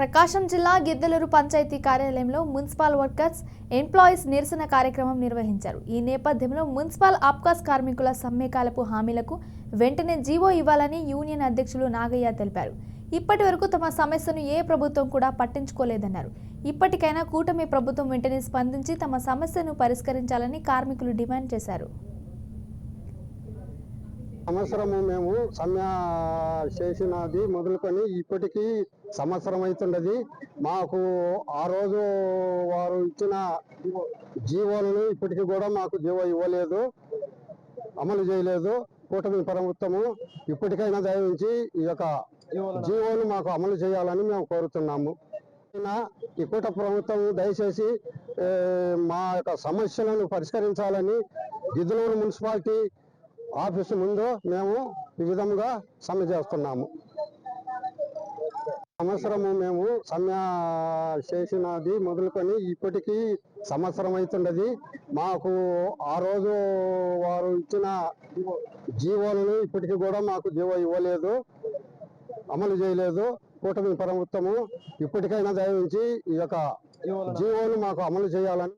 ప్రకాశం జిల్లా గిద్దలూరు పంచాయతీ కార్యాలయంలో municipal workers employees నిరసన కార్యక్రమం నిర్వహించారు. ఈ నేపథ్యంలో మున్సిపల్ ఆబ్కాస్ కార్మికుల సమ్మెకాలపు హామీలకు వెంటనే జీవో ఇవ్వాలని యూనియన్ అధ్యక్షులు నాగయ్య తెలిపారు. ఇప్పటి వరకు తమ సమస్యను ఏ ప్రభుత్వం కూడా పట్టించుకోలేదన్నారు. ఇప్పటికైనా కూటమి ప్రభుత్వం వెంటనే స్పందించి తమ సమస్యను పరిష్కరించాలని కార్మికులు డిమాండ్ చేశారు. సంవత్సరము మేము సమ్మె చేసినది మొదలుకొని ఇప్పటికీ సంవత్సరం అవుతున్నది. మాకు ఆ రోజు వారు ఇచ్చిన జీవోలను ఇప్పటికీ కూడా మాకు జీవో ఇవ్వలేదు, అమలు చేయలేదు. కూటమి ప్రభుత్వము ఇప్పటికైనా దయవించి ఈ యొక్క జీవోను మాకు అమలు చేయాలని మేము కోరుతున్నాము. ఈ కూటమి ప్రభుత్వం దయచేసి మా యొక్క సమస్యలను పరిష్కరించాలని గిద్దలూరు మున్సిపాలిటీ ఆఫీసు ముందు మేము ఈ విధంగా సమ్మె చేస్తున్నాము. సంవత్సరము మేము సమ్మె చేసినది మొదలుకొని ఇప్పటికీ సంవత్సరం అవుతున్నది. మాకు ఆ రోజు వారు ఇచ్చిన జీవోలను ఇప్పటికీ కూడా మాకు జీవో ఇవ్వలేదు, అమలు చేయలేదు. కూటమి ప్రభుత్వము ఇప్పటికైనా దయవించి ఈ యొక్క జీవోను మాకు అమలు చేయాలని